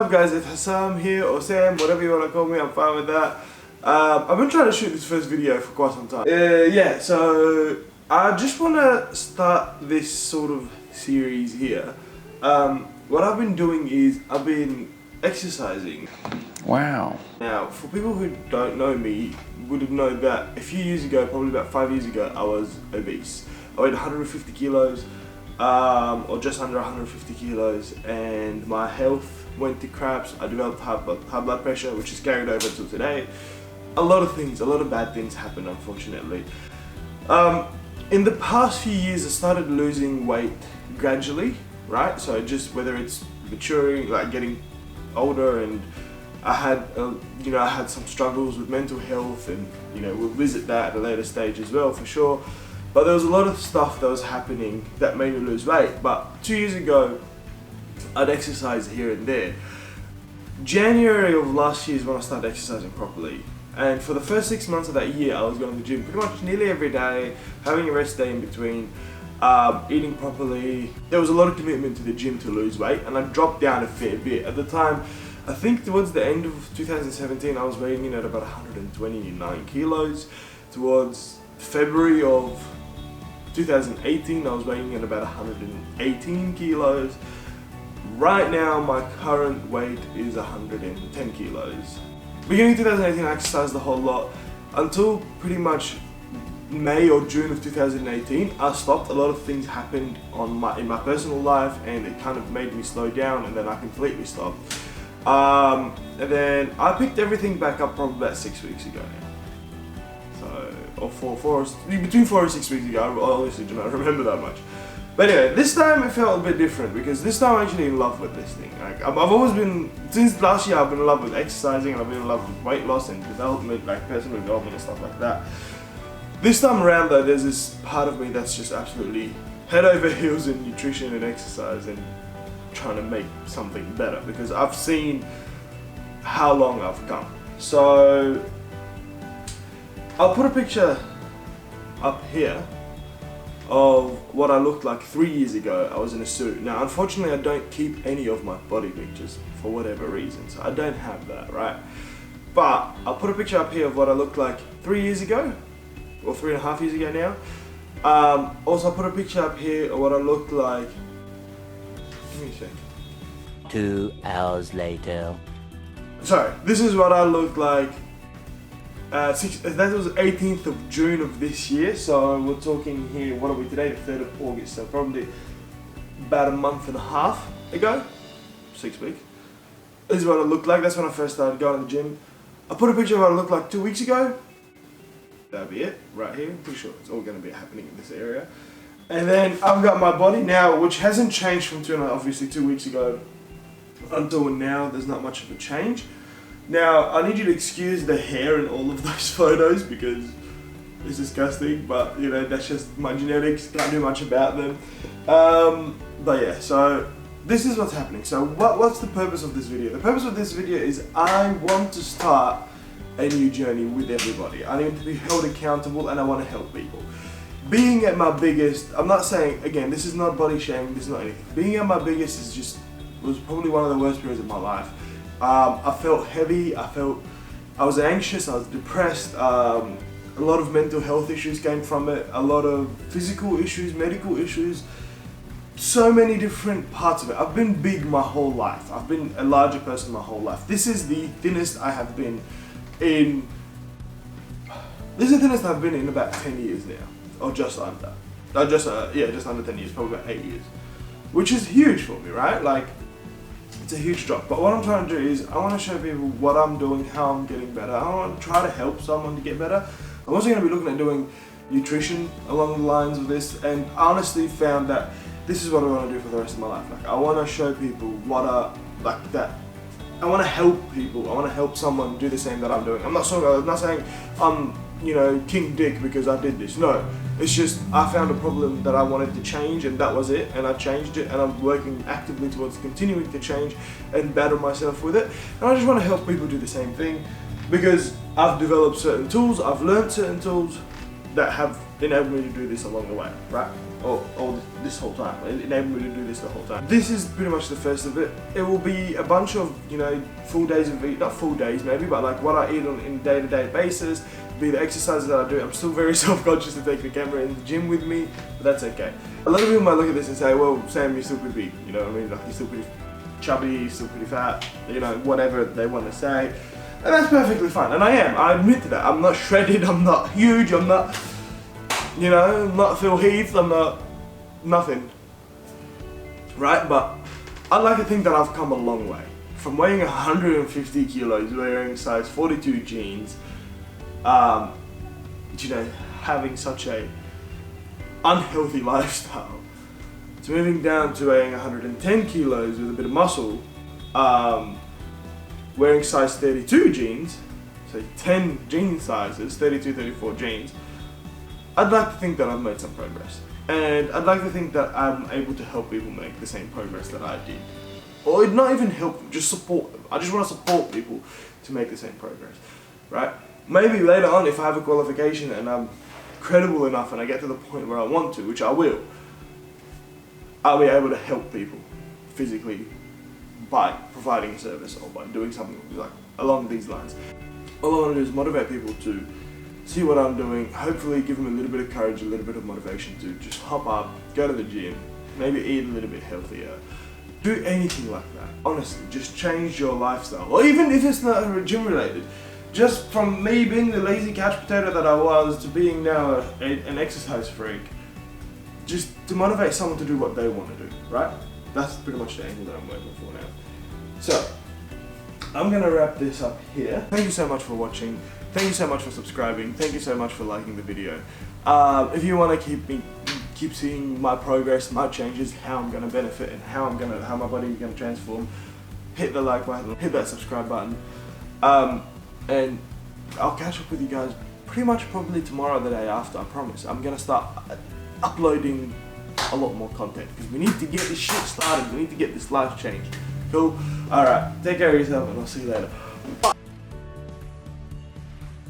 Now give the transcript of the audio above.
up guys, it's Hassam here, or Sam, whatever you want to call me, I'm fine with that. I've been trying to shoot this first video for quite some time. Yeah, so I just want to start this sort of series here. What I've been doing is I've been exercising. Wow. Now, for people who don't know me, would have known that a few years ago, probably about 5 years ago, I was obese. I weighed 150 kilos, or just under 150 kilos, and my health went to craps. I developed high blood pressure, which is carried over till today. A lot of bad things happened, unfortunately. In the past few years, I started losing weight gradually, right? So just whether it's maturing, like getting older, and I had, I had some struggles with mental health, and we'll visit that at a later stage as well, for sure. But there was a lot of stuff that was happening that made me lose weight. But 2 years ago, I'd exercise here and there. January of last year is when I started exercising properly. And for the first 6 months of that year, I was going to the gym pretty much nearly every day, having a rest day in between, eating properly. There was a lot of commitment to the gym to lose weight, and I dropped down a fair bit. At the time, I think towards the end of 2017, I was weighing in at about 129 kilos. Towards February of 2018, I was weighing in about 118 kilos. Right now, my current weight is 110 kilos. Beginning of 2018, I exercised a whole lot. Until pretty much May or June of 2018, I stopped. A lot of things happened in my personal life, and it kind of made me slow down, and then I completely stopped. And then I picked everything back up probably about 6 weeks ago now. So, between 4 and 6 weeks ago. I honestly do not remember that much. But anyway, this time it felt a bit different, because this time I'm actually in love with this thing. Like, I've always been, since last year, I've been in love with exercising, and I've been in love with weight loss and development, like personal development and stuff like that. This time around though, there's this part of me that's just absolutely head over heels in nutrition and exercise, and trying to make something better, because I've seen how long I've come. So I'll put a picture up here of what I looked like 3 years ago. I was in a suit. Now, unfortunately, I don't keep any of my body pictures for whatever reason, so I don't have that, right? But I'll put a picture up here of what I looked like 3 years ago, or 3.5 years ago now. Also, I'll put a picture up here of what I looked like. Give me a sec. 2 hours later. Sorry, this is what I looked like. That was 18th of June of this year, so we're talking here, what are we today, the 3rd of August, so probably about a month and a half ago, 6 weeks. This is what I looked like. That's when I first started going to the gym. I put a picture of what I looked like 2 weeks ago. That'll be it, right here. I'm pretty sure it's all going to be happening in this area. And then I've got my body now, which hasn't changed from obviously 2 weeks ago until now. There's not much of a change. Now, I need you to excuse the hair in all of those photos, because it's disgusting, but that's just my genetics, can't do much about them. But yeah, so this is what's happening. So what's the purpose of this video? The purpose of this video is I want to start a new journey with everybody. I need to be held accountable, and I want to help people. Being at my biggest, I'm not saying, again, this is not body shaming, this is not anything. Being at my biggest was probably one of the worst periods of my life. I felt heavy, I was anxious, I was depressed, a lot of mental health issues came from it, a lot of physical issues, medical issues, so many different parts of it. I've been big my whole life, I've been a larger person my whole life. This is the thinnest I have been in, about 10 years now, or just under. Just under 10 years, probably about 8 years. Which is huge for me, right? Like, it's a huge drop. But what I'm trying to do is, I want to show people what I'm doing, how I'm getting better. I want to try to help someone to get better. I'm also going to be looking at doing nutrition along the lines of this, and I honestly found that this is what I want to do for the rest of my life. Like, I want to show people I want to help people. I want to help someone do the same that I'm doing. I'm not saying I'm, King Dick because I did this. No, it's just I found a problem that I wanted to change, and that was it. And I changed it, and I'm working actively towards continuing to change and better myself with it. And I just want to help people do the same thing, because I've developed certain tools, I've learned certain tools that have enabled me to do this along the way, right? all this whole time. It enabled me to do this the whole time. This is pretty much the first of it. It will be a bunch of, you know, full days of eat, not full days maybe, but like what I eat on a day-to-day basis, be the exercises that I do. I'm still very self-conscious to take the camera in the gym with me, but that's okay. A lot of people might look at this and say, well, Sam, you're still pretty big, you know what I mean? Like, you're still pretty chubby, you're still pretty fat, you know, whatever they want to say. And that's perfectly fine, and I am. I admit to that. I'm not shredded, I'm not huge, I'm not, you know, I'm not Phil Heath, I'm not nothing. Right? But I'd like to think that I've come a long way. From weighing 150 kilos, wearing size 42 jeans, you know, having such a unhealthy lifestyle, to moving down to weighing 110 kilos with a bit of muscle, wearing size 32 jeans, so 10 jean sizes, 32, 34 jeans, I'd like to think that I've made some progress. And I'd like to think that I'm able to help people make the same progress that I did. Or not even help them, just support them. I just want to support people to make the same progress, right? Maybe later on, if I have a qualification and I'm credible enough and I get to the point where I want to, which I will, I'll be able to help people physically by providing a service or by doing something like along these lines. All I want to do is motivate people to see what I'm doing, hopefully give them a little bit of courage, a little bit of motivation to just hop up, go to the gym, maybe eat a little bit healthier, do anything like that. Honestly, just change your lifestyle, or even if it's not gym related, just from me being the lazy couch potato that I was to being now an exercise freak, just to motivate someone to do what they want to do, right? That's pretty much the angle that I'm working for now. So, I'm gonna wrap this up here. Thank you so much for watching. Thank you so much for subscribing. Thank you so much for liking the video. If you want to keep seeing my progress, my changes, how I'm gonna benefit, and how my body is gonna transform, hit the like button, hit that subscribe button, and I'll catch up with you guys pretty much probably tomorrow or the day after. I promise. I'm gonna start uploading a lot more content because we need to get this shit started. We need to get this life changed. Cool. All right. Take care of yourself, and I'll see you later. Bye.